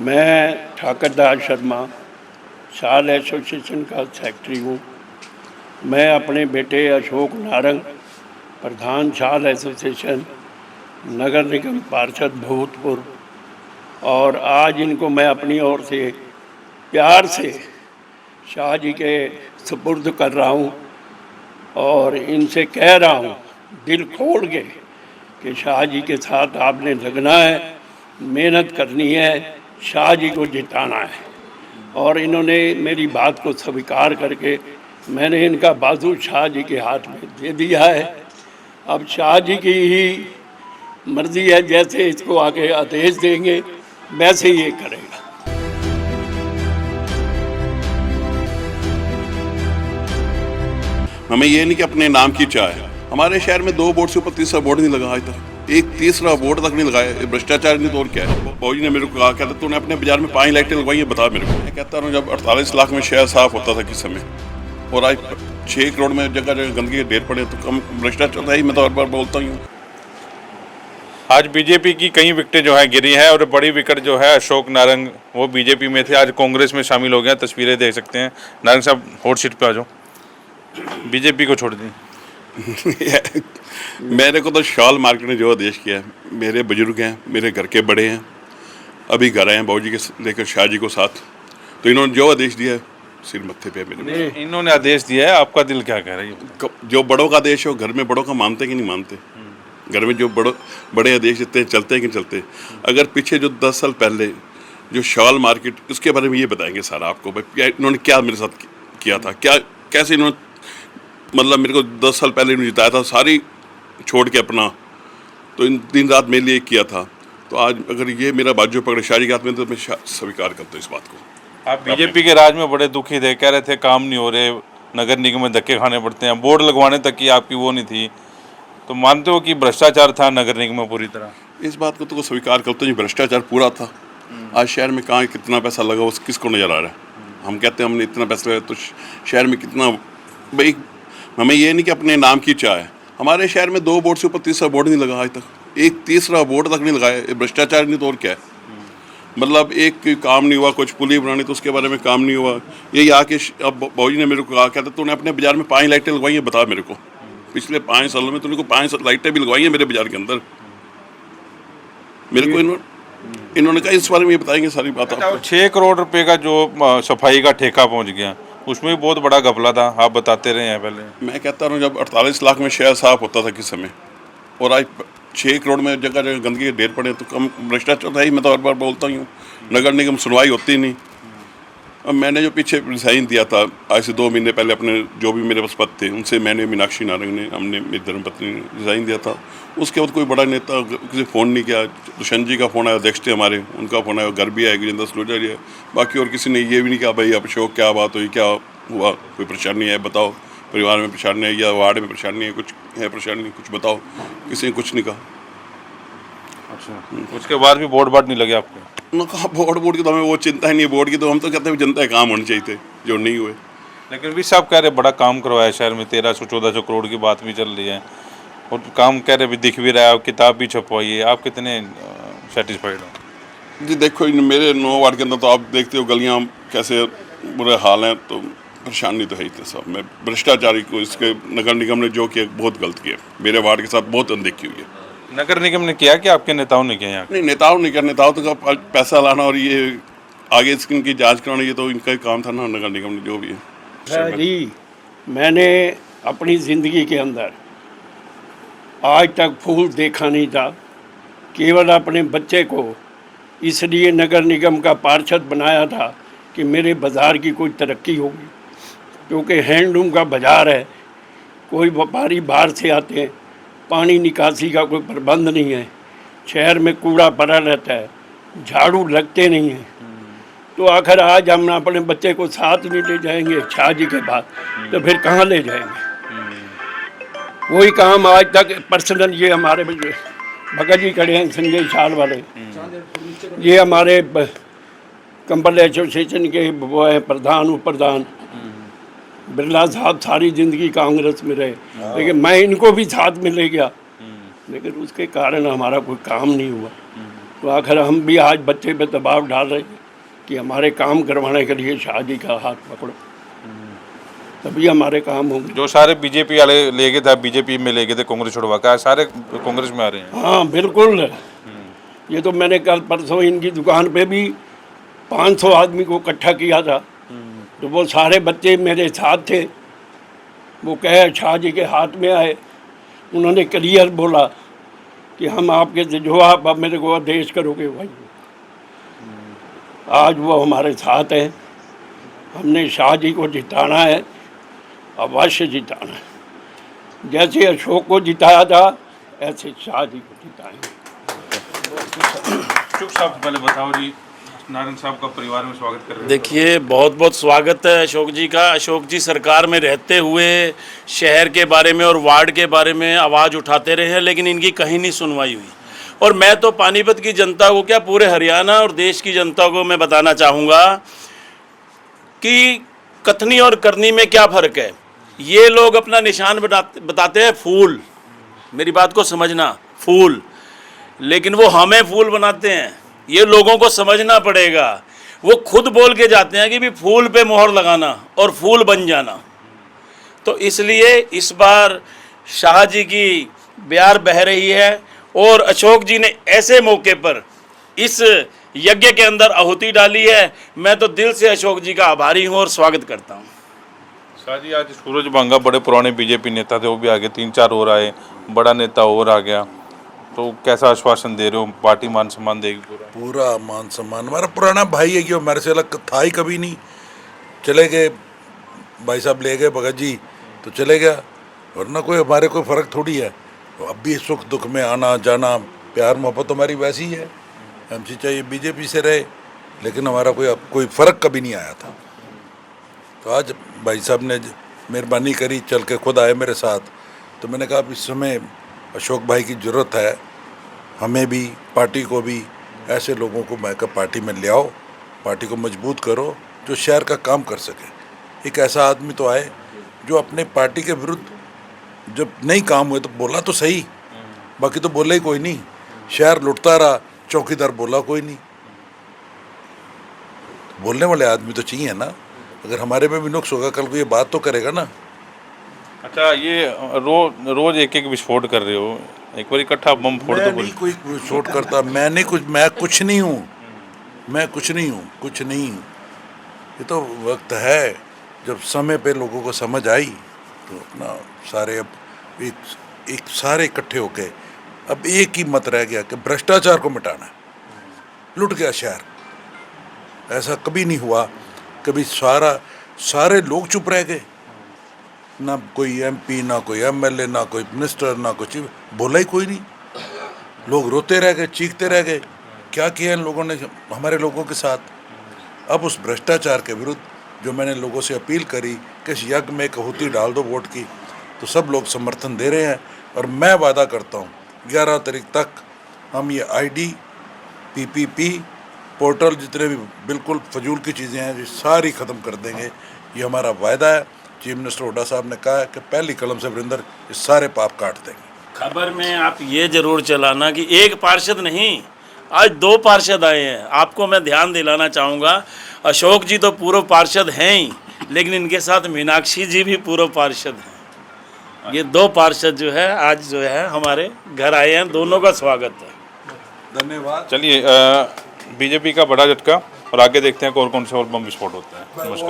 मैं ठाकरदास शर्मा शाल एसोसिएशन का सेक्रेटरी हूँ। मैं अपने बेटे अशोक नारंग, प्रधान शाल एसोसिएशन, नगर निगम पार्षद भूतपुर, और आज इनको मैं अपनी ओर से प्यार से शाह जी के सुपुर्द कर रहा हूँ और इनसे कह रहा हूँ दिल खोल के कि शाह जी के साथ आपने लगना है, मेहनत करनी है, शाह जी को जिताना है। और इन्होंने मेरी बात को स्वीकार करके मैंने इनका बाजू शाह जी के हाथ में दे दिया है। अब शाह जी की ही मर्जी है, जैसे इसको आगे आदेश देंगे वैसे ही ये करेगा। हमें ये नहीं कि अपने नाम की चाह है। हमारे शहर में 2 बोर्ड से ऊपर तीसरा बोर्ड नहीं लगा आज तक, एक तीसरा बोर्ड तक नहीं लगाया। भ्रष्टाचार नहीं तो और क्या है। बाबू जी ने मेरे को कहा, कहता तूने अपने बाजार में 5 लाइटें लगवाई है, बता मेरे को। मैं कहता हूँ जब 48 लाख में शहर साफ होता था किस समय, और आज 6 करोड़ में जगह जगह गंदगी के ढेर पड़े, तो कम भ्रष्टाचार है ही। मैं तो हर बार बोलता हूँ। आज बीजेपी की कई विकेटें जो है गिरी हैं, और बड़ी विकेट जो है अशोक नारंग, वो बीजेपी में थे, आज कांग्रेस में शामिल हो गए। तस्वीरें देख सकते हैं। नारंग साहब हॉट सीट पे आ जाओ, बीजेपी को छोड़ दी। मेरे को तो शाल मार्केट ने जो आदेश किया है, मेरे बुजुर्ग हैं, मेरे घर के बड़े हैं, अभी घर आए हैं बाबू जी के लेकर शाह जी को साथ, तो इन्होंने जो आदेश दिया है सिर मत्थे पे मेरे। इन्होंने आदेश दिया है, आपका दिल क्या कह रहा है? जो बड़ों का आदेश हो, घर में बड़ों का मानते कि नहीं मानते? घर में जो बड़े आदेश देते हैं चलते हैं कि नहीं चलते? अगर पीछे जो 10 साल पहले जो शाल मार्केट, उसके बारे में ये बताएंगे सारा आपको भाई इन्होंने क्या मेरे साथ किया था, क्या कैसे इन्होंने, मतलब मेरे को 10 साल पहले इन्होंने जिताया था सारी छोड़ के अपना, तो इन दिन रात मेरे लिए किया था। तो आज अगर ये मेरा बाजू पकड़े शाह जी के हाथ में, तो मैं स्वीकार करता हूँ इस बात को। आप बीजेपी के राज में बड़े दुखी थे, कह रहे थे काम नहीं हो रहे, नगर निगम में धक्के खाने पड़ते हैं, बोर्ड लगवाने तक की आपकी वो नहीं थी, तो मानते हो कि भ्रष्टाचार था नगर निगम में पूरी तरह? इस बात को तो स्वीकार करते हैं, भ्रष्टाचार पूरा था। आज शहर में कहाँ कितना पैसा लगा उस किसको नजर आ रहा है? हम कहते हैं हमने इतना पैसा लगाया, तो शहर में कितना, भाई हमें ये नहीं कि अपने नाम की चाह है। हमारे शहर में 2 बोर्ड से ऊपर तीसरा बोर्ड नहीं लगा आज तक, एक तीसरा बोर्ड तक नहीं लगाया। भ्रष्टाचार नहीं तो और क्या है। मतलब एक काम नहीं हुआ, कुछ पुली बनानी तो उसके बारे में काम नहीं हुआ। ये आके अब बाबू जी ने मेरे को कहा, कहता तूने अपने बाजार में 5 लाइटें लगवाई है, बता मेरे को। पिछले 5 सालों में तूने को 5 लाइटें भी लगवाई हैं मेरे बाजार के अंदर। मेरे को इन्होंने कहा इस बारे में ये बताएंगे सारी बात आपको। 6 करोड़ रुपए का जो सफाई का ठेका पहुंच गया, उसमें भी बहुत बड़ा घपला था, आप बताते रहे हैं पहले। मैं कहता हूँ जब 48 लाख में शहर साफ होता था किस समय, और आज 6 करोड़ में जगह जगह गंदगी के ढेर पड़े, तो कम भ्रष्टाचार है ही। मैं तो हर बार बोलता हूँ। नगर निगम सुनवाई होती नहीं। अब मैंने जो पीछे रिजाइन दिया था आज से 2 महीने पहले, अपने जो भी मेरे पास पद थे उनसे मैंने, मीनाक्षी नारंग ने, हमने, मेरी धर्मपत्नी ने रिजाइन दिया था। उसके बाद कोई बड़ा नेता किसी फ़ोन नहीं किया। दुष्यंत जी का फ़ोन आया, अध्यक्ष थे हमारे, उनका फ़ोन आया, घर भी आया, गिरिंदर सलूजा जी है, बाकी और किसी ने ये भी नहीं कहा भाई अब अशोक क्या बात हुई, क्या हुआ, कोई परेशानी है बताओ, परिवार में परेशानी है या वार्ड में परेशानी है, कुछ है परेशानी, कुछ बताओ। किसी ने कुछ नहीं कहा। अच्छा, उसके बाद भी बोर्ड नहीं लगे आपको? ना कहा बोर्ड की तो हमें वो चिंता ही नहीं है। बोर्ड की तो हम तो कहते हैं जनता के काम होने चाहिए थे, जो नहीं हुए। लेकिन भी साहब कह रहे बड़ा काम करवाया शहर में, 1300-1400 करोड़ की बात भी चल रही है, और काम कह रहे भी दिख भी रहा है, किताब भी छपवाई है। आप कितने सेटिस्फाइड हो? जी देखो, मेरे 9 वार्ड के अंदर तो आप देखते हो गलियां कैसे बुरे हाल हैं, तो परेशानी तो है ही थे सब में। भ्रष्टाचारी को इसके नगर निगम ने जो किया बहुत गलत किया, मेरे वार्ड के साथ बहुत अनदेखी हुई है। नगर निगम ने किया कि आपके नेताओं ने किया? यहाँ नहीं, नेताओं ने किया। नेताओं तो पैसा लाना और ये आगे इनकी जांच कराना, ये तो इनका ही काम था ना, नगर निगम ने जो भी है। जी, मैंने अपनी ज़िंदगी के अंदर आज तक फूल देखा नहीं था। केवल अपने बच्चे को इसलिए नगर निगम का पार्षद बनाया था कि मेरे बाज़ार की कोई तरक्की होगी, क्योंकि हैंडलूम का बाज़ार है, कोई व्यापारी बाहर से आते हैं, पानी निकासी का कोई प्रबंध नहीं है, शहर में कूड़ा पड़ा रहता है, झाड़ू लगते नहीं हैं। तो आखिर आज हम अपने बच्चे को साथ नहीं ले जाएंगे शाह जी के बाद, तो फिर कहाँ ले जाएंगे? कोई काम आज तक पर्सनल, ये हमारे भगत जी खड़े हैं संजय शाल वाले, ये हमारे कंबल एसोसिएशन के वो है प्रधान, उप प्रधान बिरला साहब सारी ज़िंदगी कांग्रेस में रहे, लेकिन मैं इनको भी साथ में ले गया, लेकिन उसके कारण हमारा कोई काम नहीं हुआ। तो आखिर हम भी आज बच्चे पे दबाव डाल रहे हैं कि हमारे काम करवाने के लिए शाह जी का हाथ पकड़ो, तभी हमारे काम होंगे। जो सारे बीजेपी वाले ले गए थे, बीजेपी में ले गए थे कांग्रेस छुड़वा का, सारे कांग्रेस में आ रहे हैं। हाँ बिल्कुल, ये तो मैंने कल परसों इनकी दुकान पे भी 500 आदमी को इकट्ठा किया था, तो वो सारे बच्चे मेरे साथ थे। वो कहे शाह जी के हाथ में आए, उन्होंने क्लियर बोला कि हम आपके जो आप अब मेरे को आदेश करोगे भाई। आज वो हमारे साथ हैं, हमने शाह जी को जिताना है, अवश्य जिताना है। जैसे अशोक को जिताया था ऐसे शाह जी को जिताएंगे। शुभ साहब पहले बताओ जी, नारंग साहब का परिवार में स्वागत कर रहे हैं। देखिए, बहुत बहुत स्वागत है अशोक जी का। अशोक जी सरकार में रहते हुए शहर के बारे में और वार्ड के बारे में आवाज़ उठाते रहे हैं, लेकिन इनकी कहीं नहीं सुनवाई हुई। और मैं तो पानीपत की जनता को क्या, पूरे हरियाणा और देश की जनता को मैं बताना चाहूँगा कि कथनी और करनी में क्या फ़र्क है। ये लोग अपना निशान बताते हैं फूल, मेरी बात को समझना, फूल, लेकिन वो हमें फूल बनाते हैं। ये लोगों को समझना पड़ेगा। वो खुद बोल के जाते हैं कि भी फूल पे मोहर लगाना और फूल बन जाना। तो इसलिए इस बार शाह जी की बयार बह रही है और अशोक जी ने ऐसे मौके पर इस यज्ञ के अंदर आहुति डाली है। मैं तो दिल से अशोक जी का आभारी हूँ और स्वागत करता हूँ। शाह जी, आज सूरज बांगा बड़े पुराने बीजेपी नेता थे, वो भी आगे 3-4 और आए, बड़ा नेता और आ गया, तो कैसा आश्वासन दे रहे हो? पार्टी मान सम्मान देगी पूरा? पूरा मान सम्मान, हमारा पुराना भाई है कि वो हमारे से अलग था ही कभी नहीं। चले गए भाई साहब, ले गए भगत जी तो चले गया, वरना कोई हमारे कोई फ़र्क थोड़ी है। तो अब भी सुख दुख में आना जाना, प्यार मोहब्बत हमारी वैसी ही है। हमसे चाहिए बीजेपी से रहे, लेकिन हमारा कोई फ़र्क कभी नहीं आया था। तो आज भाई साहब ने मेहरबानी करी, चल के खुद आए मेरे साथ। तो मैंने कहा अब इस समय अशोक भाई की ज़रूरत है, हमें भी, पार्टी को भी, ऐसे लोगों को मैं पार्टी में ले आओ, पार्टी को मजबूत करो, जो शहर का काम कर सके। एक ऐसा आदमी तो आए जो अपने पार्टी के विरुद्ध जब नहीं काम हुए तो बोला तो सही, बाकी तो बोला ही कोई नहीं। शहर लुटता रहा, चौकीदार बोला कोई नहीं। बोलने वाले आदमी तो चाहिए ना। अगर हमारे में भी नुक्स होगा, कल को ये बात तो करेगा ना। अच्छा, ये रोज एक एक विस्फोट कर रहे हो, एक बार इकट्ठा बम फोड़ मैं दो। नहीं कोई विस्फोट करता, मैं कुछ नहीं हूँ, मैं कुछ नहीं हूँ, कुछ नहीं हूँ। ये तो वक्त है जब समय पे लोगों को समझ आई तो अपना सारे अब एक सारे इकट्ठे होके अब एक ही मत रह गया कि भ्रष्टाचार को मिटाना है। लुट गया शहर, ऐसा कभी नहीं हुआ। कभी सारे लोग चुप रह गए, ना कोई एमपी, ना कोई एमएलए, ना कोई मिनिस्टर, ना कोई चीफ, बोला ही कोई नहीं। लोग रोते रह गए, चीखते रह गए। क्या किया इन लोगों ने हमारे लोगों के साथ। अब उस भ्रष्टाचार के विरुद्ध जो मैंने लोगों से अपील करी कि इस यज्ञ में एक आहुति डाल दो वोट की, तो सब लोग समर्थन दे रहे हैं। और मैं वादा करता हूँ 11 तारीख तक हम ये आईडी, पीपीपी, पोर्टल, जितने भी बिल्कुल फजूल की चीज़ें हैं, ये सारी ख़त्म कर देंगे। ये हमारा वायदा है। चीफ मिनिस्टर हुड्डा साहब ने कहा है कि पहली कलम से वरिंदर ये सारे पाप काट देंगे। खबर में आप ये जरूर चलाना कि एक पार्षद नहीं, आज 2 पार्षद आए हैं। आपको मैं ध्यान दिलाना चाहूँगा, अशोक जी तो पूर्व पार्षद हैं ही, लेकिन इनके साथ मीनाक्षी जी भी पूर्व पार्षद हैं। ये 2 पार्षद जो है आज जो है हमारे घर आए हैं, दोनों का स्वागत है। धन्यवाद। चलिए, बीजेपी का बड़ा झटका, और आगे देखते हैं कौन कौन से और बम विस्फोट होते हैं। नमस्कार।